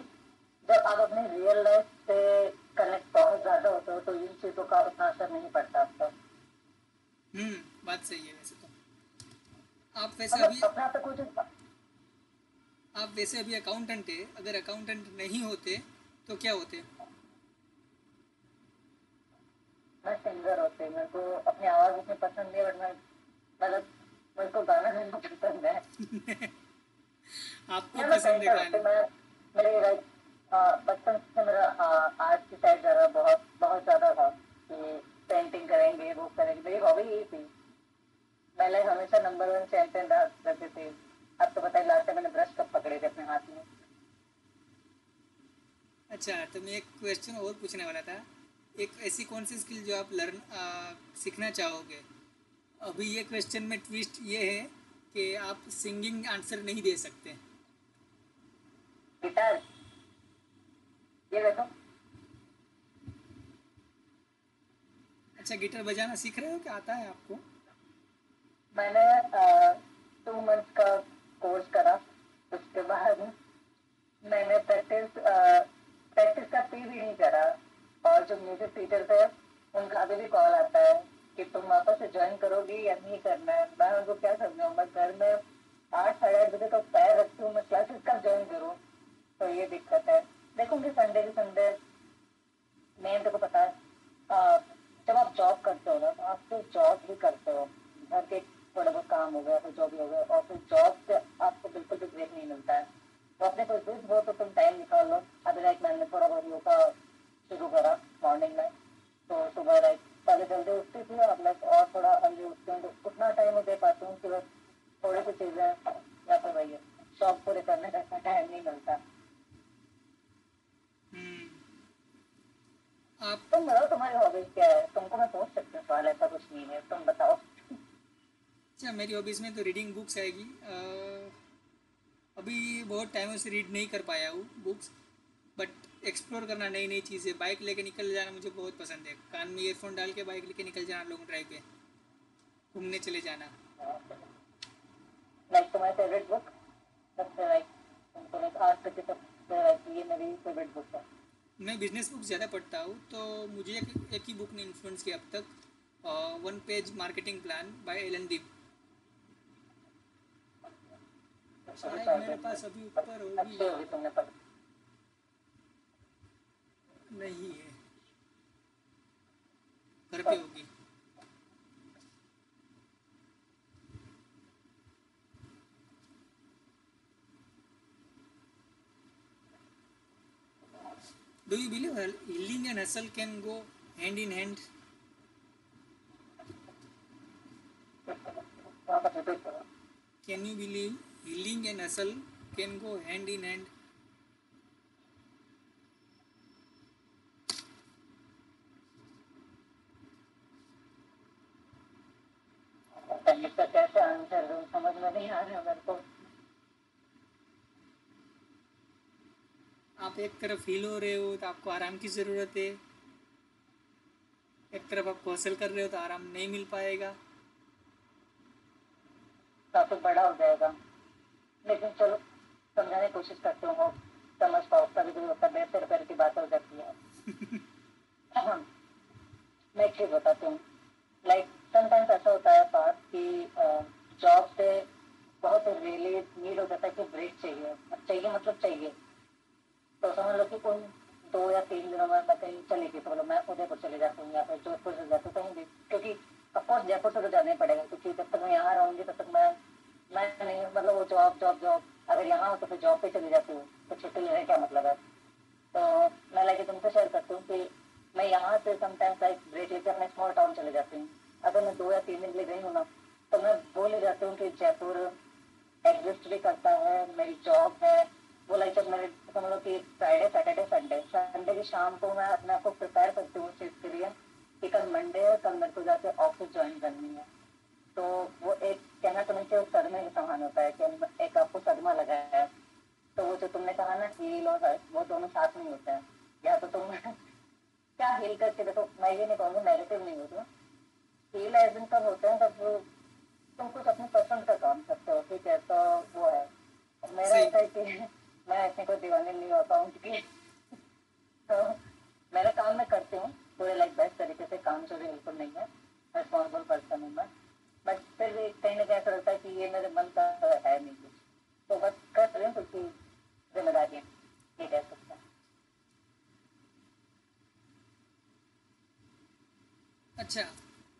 जब आप अपनी रियल लाइफ से कनेक्ट बहुत ज्यादा होते हो तो इन चीजों का उतना असर नहीं पड़ता आप पर। बात सही है वैसे तो। आप वैसे मतलब अभी अपने आप पे कोई चीज। आप वैसे अभी अकाउंटेंट है, अगर अकाउंटेंट नहीं होते तो क्या होते? मैं सिंगर होती, मेरे को अपनी आवाज उतनी पसंद नहीं, बट मैं मतलब मेरे को गाना गाना पसंद है। आपको या मैं पसंद है पेंटर होती। गाने? मैं मेरे लाइक बचपन से मेरा आर्ट की साइड ज्यादा बहुत बहुत ज्यादा था कि पेंटिंग करेंगे, वो करेंगे, मेरी हॉबी यही थी। मैं लाइक हमेशा नंबर 1 चैंपियन रहा करती थी। अब तो बताइए लास्ट टाइम मैंने ब्रश कब पकड़े थे अपने हाथ में। अच्छा, तो मैं एक क्वेश्चन और पूछने वाला था। एक ऐसी कौन सी स्किल जो आप सीखना चाहोगे? अभी ये क्वेश्चन में ट्विस्ट ये है कि आप सिंगिंग आंसर नहीं दे सकते। गिटार, ये देखो। अच्छा, गिटार बजाना सीख रहे हो, क्या आता है आपको? मैंने 2 मंथ का कोर्स करा। उसके बाद मैंने प्रैक्टिस का पी भी नहीं करा। और जो म्यूजिक टीचर थे उनका अभी भी कॉल आता है कि तुम वापस से ज्वाइन करोगी या नहीं करना है। मैं उनको क्या समझाऊँ, मैं घर में 8 साढ़े 8 बजे तक पैर रखती हूँ, मैं क्लासेस कब ज्वाइन करूँ। तो ये दिक्कत है। देखूंगी संडे की संडे। मेन तेको पता है, जब आप जॉब करते हो ना तो आप सिर्फ जॉब ही करते हो। घर के थोड़े बहुत काम हो गया, फिर जो भी हो गया, और फिर जॉब से आपको बिल्कुल भी ब्रेक नहीं मिलता है। तो अपने कोई जिद हो तो तुम टाइम निकाल लो। अभी लाइक मैंने थोड़ा बहुत योगा शुरू करा मॉर्निंग में। तो सुबह लाइक पहले जल्दी उठती थी, अब लाइक और थोड़ा अर्ली उठती हूँ, तो उतना टाइम दे पाती हूँ कि बस थोड़ी सी चीज़ें या फिर वही है, शौक पूरे करने का इतना टाइम नहीं मिलता। हम्म, आप तुम बताओ तुम्हारी हॉबीज क्या है, तुमको मैं पूछ सकती हूँ सवाल, ऐसा कुछ नहीं है, तुम बताओ। अच्छा, मेरी हॉबीज़ में तो रीडिंग बुक्स आएगी। अभी बहुत टाइमों से रीड नहीं कर पाया हूँ बुक्स, बट एक्सप्लोर करना नई नई चीज़ें, बाइक लेके निकल जाना मुझे बहुत पसंद है। कान में ईयरफोन डाल के बाइक लेके निकल जाना, लॉन्ग ड्राइव पे घूमने चले जाना। लाइक तुम्हारी फेवरेट बुक, सबसे लाइक तुमको लाइक आज तक की सबसे लाइक ये मेरी फेवरेट बुक है। मैं बिजनेस बुक ज़्यादा पढ़ता हूँ, तो मुझे एक ही बुक ने इन्फ्लुएंस किया अब तक। 1 page marketing plan by Allan Dib. मुझे शायद शायद मेरे पास अभी ऊपर होगी अच्छी या होगी तुमने पढ़ी। नहीं है, घर पे होगी। Do you believe healing and hustle can go hand in hand? वहाँ पर रिपीट करो। Can you believe healing and hustle can go hand in hand? इसका कैसे आंसर दूँ समझ में नहीं आ रहा मेरे को। आप एक तरफ हील हो रहे हो तो आपको आराम की ज़रूरत है, एक तरफ आप हसल कर रहे हो तो आराम नहीं मिल पाएगा। काफी बड़ा हो जाएगा, लेकिन चलो समझाने की कोशिश करती हूँ, समझ पाओ। कभी कभी होता है सिर पैर की बात हो जाती है। मैं एक चीज बताती हूँ। लाइक समटाइम्स ऐसा होता है बात कि जॉब से बहुत रियली नीड हो जाता है कि ब्रेक चाहिए। अब चाहिए मतलब चाहिए। तो समझ लो कि उन 2 या 3 दिनों में मैं कहीं चली गई, तो मतलब मैं उदयपुर चले जाती हूँ या फिर जोधपुर चले जाती हूँ, कहीं भी। क्योंकि अफकोर्स जयपुर से तो जाना ही पड़ेगा, क्योंकि जब तक मैं यहाँ रहूंगी तब तक मैं नहीं, मतलब वो जॉब जॉब जॉब। अगर यहाँ हो तो फिर जॉब पे चली जाती हूँ, तो छुट्टी लेने क्या मतलब है। तो मैं लाइक तुमसे शेयर करती हूँ कि मैं यहाँ से समटाइम्स लाइक ब्रेक लेके अपने स्मॉल टाउन चले जाती हूँ। अगर मैं 2 या 3 दिन के लिए गई हूँ ना, तो मैं बोल ही जाती हूँ कि जयपुर एग्जिस्ट भी करता है, मेरी जॉब है। वो लाइक जब मेरे समझ लो कि फ्राइडे सैटरडे संडे, संडे की शाम को मैं अपने आप को प्रिपेयर करती हूँ उस चीज़ के लिए कि कल मंडे है, कल मेरे को जाके ऑफिस ज्वाइन करनी है। तो वो एक कहना तो नहीं चाहिए, सदमे के समान होता है कि एक आपको सदमा लगा है। तो वो जो तुमने कहा ना हील और वो दोनों साथ में होता है। या तो तुम क्या हील करके देखो, मैं ये नहीं कहूँगी, नेगेटिव नहीं होती, हील एज इन तब होते हैं जब तुम कुछ अपनी पसंद का काम करते हो, ठीक है, तो वो है। मेरा सही। ऐसा है कि मैं इतनी कोई दीवानी नहीं होता हूँ कि तो मेरा काम मैं करती हूँ पूरे लाइक बेस्ट तरीके से, काम चोरी बिल्कुल नहीं है, रिस्पॉन्सिबल पर्सन हूँ मैं। बट फिर भी कहीं ना कहीं ऐसा लगता है कि ये मेरे मन का है नहीं कुछ, तो बस कर रही हूँ क्योंकि जिम्मेदारी है, ये कह सकते हैं। अच्छा,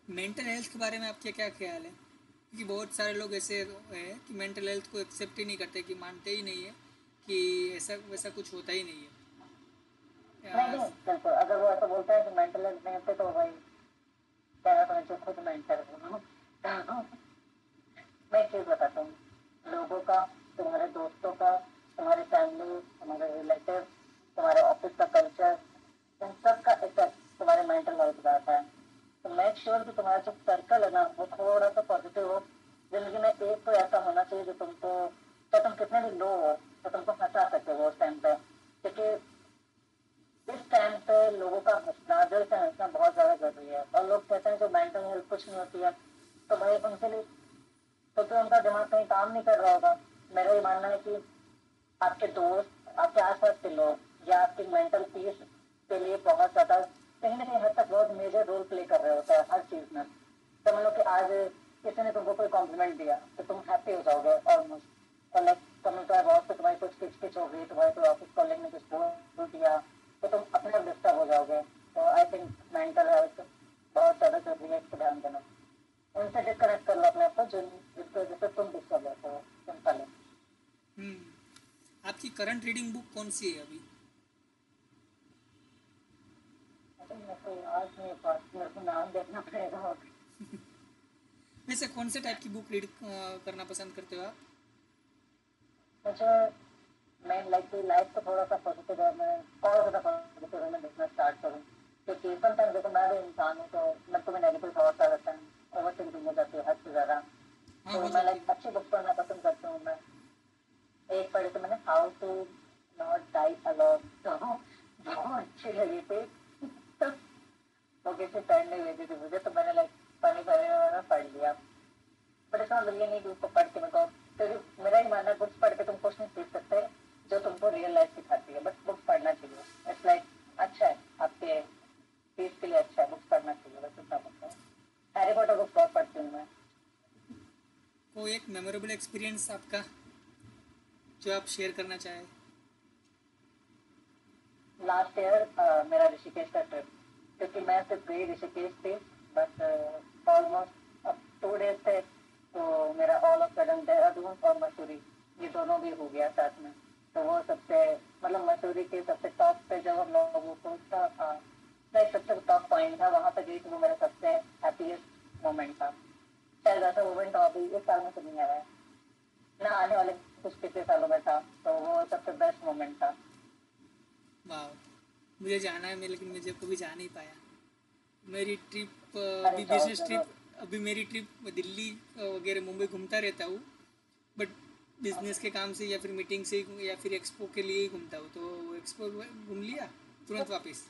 मेंटल हेल्थ के बारे में आपके क्या ख्याल है? क्योंकि बहुत सारे लोग ऐसे हैं कि मेंटल हेल्थ को एक्सेप्ट ही नहीं करते, कि मानते ही नहीं है कि ऐसा वैसा कुछ होता ही नहीं है। नहीं या- नहीं बिल्कुल, अगर वो ऐसा बोलता है कि मेंटल हेल्थ नहीं होते तो भाई कहना तो जो खुद मेंटल हूँ। मैं एक चीज बताता हूँ, लोगों का, तुम्हारे दोस्तों का, तुम्हारी फैमिली, तुम्हारे रिलेटिव, तुम्हारे ऑफिस का कल्चर, इन सब का इफेक्ट तुम्हारे मेंटल हेल्थ पर आता है। तो मेक श्योर कि तुम्हारा जो सर्कल है ना वो थोड़ा सा पॉजिटिव हो। जिंदगी में एक तो ऐसा होना चाहिए जो तुमको, तो तुम कितने भी लो हो तो तुमको हंसा सके वो उस टाइम पे, क्योंकि इस टाइम पे लोगों का हंसना, दिल से हंसना बहुत ज्यादा जरूरी है। और लोग कहते हैं जो मेंटल हेल्थ कुछ नहीं होती है, तो भाई उनके लिए तो उनका दिमाग कहीं काम नहीं कर रहा होगा। मेरा ये मानना है कि आपके दोस्त, आपके आसपास के लोग या आपकी मेंटल पीस के लिए बहुत ज्यादा कहीं ना कहीं हद तक बहुत मेजर रोल प्ले कर रहे होता है हर चीज में। समझ लो कि आज किसी ने तुमको कोई कॉम्प्लीमेंट दिया तो तुम हैप्पी हो जाओगे ऑलमोस्ट, और लाइक समझ लो बॉस से तुम्हारी कुछ किचकिच हो गई, तुम्हारे कोई ऑफिस कॉलिंग ने कुछ बोल दिया तो तुम अपने आप डिस्टर्ब हो जाओगे। तो आई थिंक मेंटल हेल्थ बहुत ज्यादा जरूरी है, इसको ध्यान देना। उनसे डिस्कनेक्ट कर लो अपने आप को जिसकी वजह से तुम डिस्टर्ब रहते हो, सिंपल है। आपकी करंट रीडिंग बुक कौन सी है अभी? मतलब मेरे को याद नहीं है, पास मेरे को नाम देखना पड़ेगा। वैसे कौन से टाइप की बुक रीड करना पसंद करते हो आप? मुझे मैं लाइफ को थोड़ा सा पॉजिटिव है, मैं और ज़्यादा पॉजिटिव है मैं देखना स्टार्ट करूँ, क्योंकि समटाइम्स देखो मैं भी इंसान हूँ तो मेरे को भी नेगेटिव थॉट्स आ जाते हैं, ओवर थिंकिंग हो जाती है हद से ज़्यादा। हाँ, तो हो मैं जाती है। अच्छी बुक पढ़ना पसंद करती हूँ मैं। एक पढ़ी तो मैंने how to not die alone, तो बहुत अच्छी लगी थी। तो वो किसी फ्रेंड ने भेजी थी मुझे, तो मैंने फनी फनी मैंने पढ़ लिया। बट इतना ये नहीं कि उसको पढ़ के मेरे को, क्योंकि मेरा ही मानना है बुक्स पढ़ के तुम कुछ नहीं सीख सकते जो तुमको रियल लाइफ सिखाती है, बट बुक्स पढ़ना चाहिए। इट्स लाइक अच्छा है आपके पीस के लिए, अच्छा है बुक्स पढ़ना चाहिए, बस इतना पता है। हैरी पॉटर बुक्स बहुत पढ़ती हूँ मैं। कोई एक मेमोरेबल एक्सपीरियंस आपका जो आप शेयर करना चाहें? लास्ट ईयर मेरा ऋषिकेश का ट्रिप, क्योंकि मैं सिर्फ गई ऋषिकेश थी, बट ऑलमोस्ट अब 2 डेज थे, तो मेरा ऑल ऑफ सडन देहरादून और मसूरी ये दोनों भी हो गया साथ में। तो वो सबसे, मतलब मसूरी के सबसे टॉप पे जब हम लोगों को था, लाइक सबसे टॉप पॉइंट था, वहाँ पे गई थी, वो मेरा सबसे हैप्पीएस्ट मोमेंट था। शायद ऐसा मोमेंट अभी इस साल में तो नहीं आया है ना, आने वाले कुछ पिछले सालों में था, तो वो सबसे बेस्ट मोमेंट था। वाह, मुझे जाना है मैं, लेकिन मुझे कभी जा नहीं पाया। मेरी ट्रिप अरे अभी जाओ बिजनेस जरूर। ट्रिप, अभी मेरी ट्रिप दिल्ली वगैरह मुंबई घूमता रहता हूँ, बट बिजनेस के काम से या फिर मीटिंग से या फिर एक्सपो के लिए ही घूमता हूँ, तो एक्सपो घूम लिया, तुरंत वापस।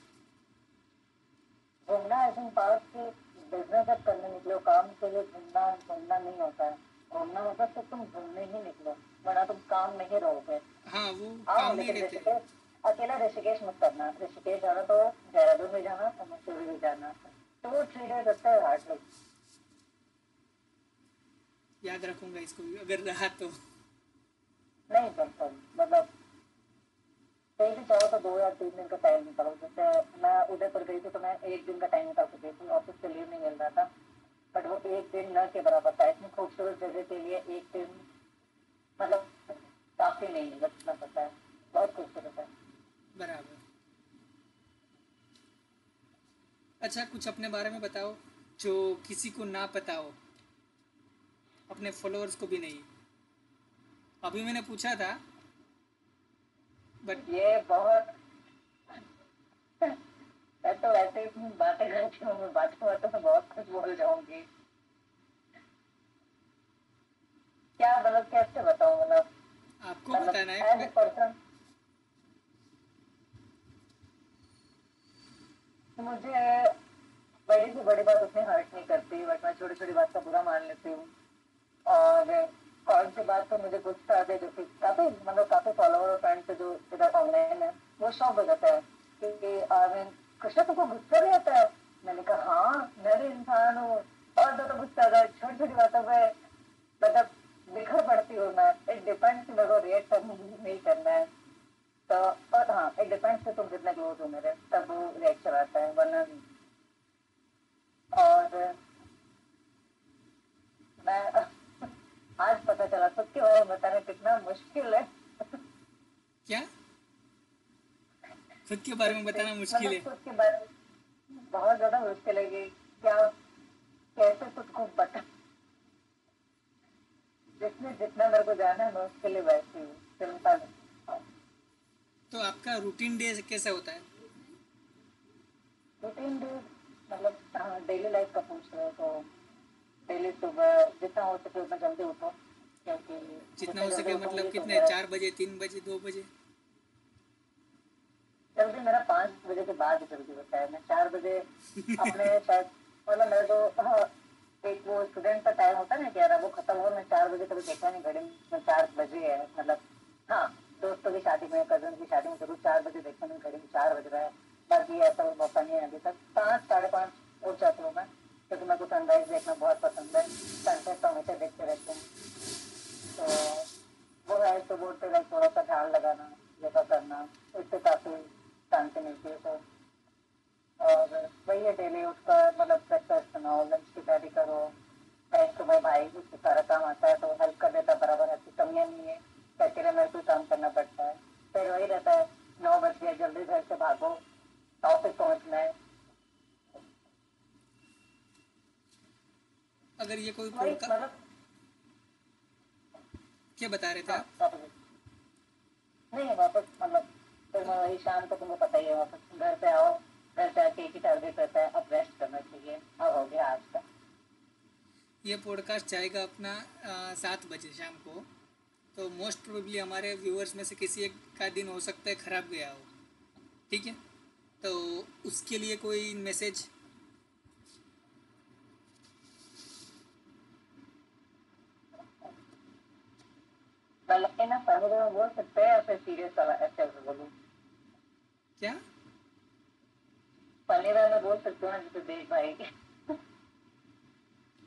घूमना ऐसी बात कि बिजनेस जब करने निकलो काम के लिए, घूमना घूमना नहीं होता है। घूमना मतलब सिर्फ तुम घूमने ही निकलो, वरना तुम काम में ही रहोगे। हाँ, वो आओ काम में ही लेकिन रहते हैं। ऋषिकेश, अकेला ऋषिकेश मत करना। ऋषिकेश जाना तो देहरादून भी जाना और मसूरी भी जाना, तो वो 3 डेज लगता है हार्डली। याद रखूंगा इसको भी अगर रहा तो। नहीं बिल्कुल, मतलब कहीं भी जाओ तो 2 या 3 दिन का टाइम निकालो। जैसे मैं उदयपुर गई थी तो मैं 1 दिन का टाइम निकाल के गई थी, ऑफिस से लीव नहीं मिल रहा था, बट वो 1 दिन न के बराबर था। इतनी खूबसूरत जगह के लिए 1 दिन मतलब काफी नहीं है, बस इतना पता है, बहुत खूबसूरत है। बराबर। अच्छा, कुछ अपने बारे में बताओ जो किसी को ना पता हो, अपने फॉलोअर्स को भी नहीं। अभी मैंने पूछा था, बट ये बहुत मैं तो वैसे ही अपनी बातें करती हूँ, मैं बातों बातों में बहुत कुछ बोल जाऊंगी। क्या मतलब कैसे बताऊँ, मतलब आपको मतलब बताना है एज ए पर्सन मुझे बड़ी से बड़ी बात उतनी हर्ट नहीं करती, बट मैं छोटी छोटी बात का बुरा मान लेती हूँ। और कौन सी बात तो मुझे गुस्सा आ गई, जो कि काफी मतलब काफी फॉलोवर और फ्रेंड्स जो इधर ऑनलाइन है, वो शौक हो जाता है कि कृष्णा तुमको गुस्सा भी आता है। मैंने कहा हाँ, मैं भी इंसान हूँ, और तो गुस्सा आता है छोटी छोटी बातों पे। मतलब बिखर पड़ती हूँ मैं। इट डिपेंड्स मेरे को रिएक्ट करना नहीं करना है। तो और हाँ, इट डिपेंड्स कि तुम कितने क्लोज हो मेरे, तब वो रिएक्शन आता है, वरना नहीं। और मैं आज पता चला खुद के बारे में बताना कितना मुश्किल है। क्या? खुद के बारे खुद में से बताना मुश्किल मतलब है? खुद के बारे में बहुत ज्यादा मुश्किल है कि क्या कैसे खुद को बता। जिसने जितना मेरे को जाना है मैं उसके लिए वैसी हूँ, सिंपल। तो आपका रूटीन डे कैसा होता है? रूटीन डे मतलब डेली लाइफ का पूछ रहे हो तो डेली सुबह जितना हो सके उतना जल्दी उठो, क्योंकि जितना जितना हो जल्दी सके मतलब उठूंगी तो कितने, मेरा 4 बजे, 3 बजे, 2 बजे? जल्दी मेरा 5 बजे के बाद ही जल्दी होता है। मैं 4 बजे अपने शायद मतलब मेरा जो एक वो स्टूडेंट का टाइम होता है ना 11, वो खत्म हुआ, मैं 4 बजे कभी देखा नहीं घड़ी में 4 बजे है। मतलब हाँ, दोस्तों की शादी में, कजन की शादी में जरूर 4 बजे देखा नहीं घड़ी में 4 बज रहा है। बाकी ऐसा कोई मौका नहीं है अभी तक। 5, 5:30 उठ जाती हूँ मैं, क्योंकि मेरे को सनराइज देखना बहुत पसंद है। सनसेट तो हमेशा देखते रहते हैं। तो वो है तो बोलते लाइक थोड़ा सा ध्यान लगाना, योगा करना, इससे काफी शांति मिलती है। तो और वही है डेली उठकर मतलब ब्रेकफास्ट बनाओ, लंच की तैयारी करो। सुबह भाई उससे सारा काम आता है तो हेल्प कर देता बराबर, ऐसी कमियां नहीं है कि अकेले मेरे को काम करना पड़ता है। फिर वही रहता है, 9 बज गए जल्दी घर से भागो, ऑफिस पहुंचना है। अगर ये कोई वही पॉडका मतलब क्या बता रहे थे हाँ आप? वापस नहीं वापस मतलब फिर मैं वही शाम को, तुम्हें पता ही है, वापस घर पे आओ। घर पे आके एक ही टारगेट रहता है, अब रेस्ट करना चाहिए, अब हो गया आज का। ये पॉडकास्ट जाएगा अपना 7 बजे शाम को। तो मोस्ट प्रोबेबली हमारे व्यूअर्स में से किसी एक का दिन हो सकता है ख़राब गया हो। ठीक है? तो उसके लिए कोई मैसेज? मतलब इन फनी वे में बोल सकते हैं या फिर सीरियस वाला ऐसे बोलूँ? क्या? फनी वे में बोल सकते हो ना, जैसे देख भाई।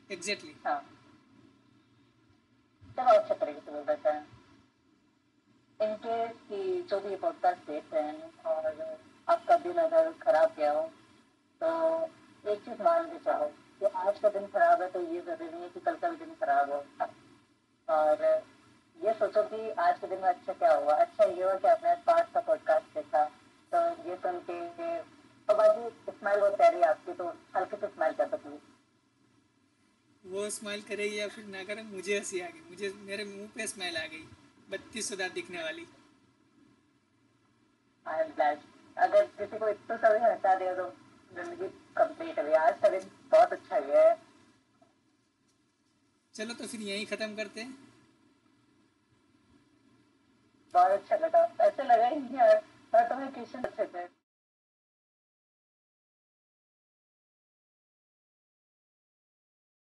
एग्जैक्टली। हाँ, चलो अच्छा तरीके से बोल देते हैं। इनकेस कि जो भी पॉडकास्ट देख रहे हैं और आपका दिन अगर खराब गया हो, तो एक चीज मान के चलो कि आज का दिन खराब है तो ये जरूरी नहीं है कि कल का भी दिन खराब हो। और ये सोचो कि आज के दिन में अच्छा क्या हुआ। अच्छा ये हुआ कि आपने आज 5 का पॉडकास्ट देखा, तो ये सुन के और बाकी स्माइल बहुत प्यारी है आपकी, तो हल्के से स्माइल कर दो प्लीज। वो स्माइल करे या फिर ना करे, मुझे हंसी आ गई, मुझे मेरे मुंह पे स्माइल आ गई, 32 दांत दिखने वाली। I am glad. अगर किसी को इतना सा भी हंसा दिया तो जिंदगी कंप्लीट है। आज का दिन बहुत अच्छा गया है। चलो तो फिर यहीं ख़त्म करते हैं। बहुत अच्छा लगा, ऐसे लगा ही नहीं यार, मैं तुम्हें क्वेश्चन अच्छे थे।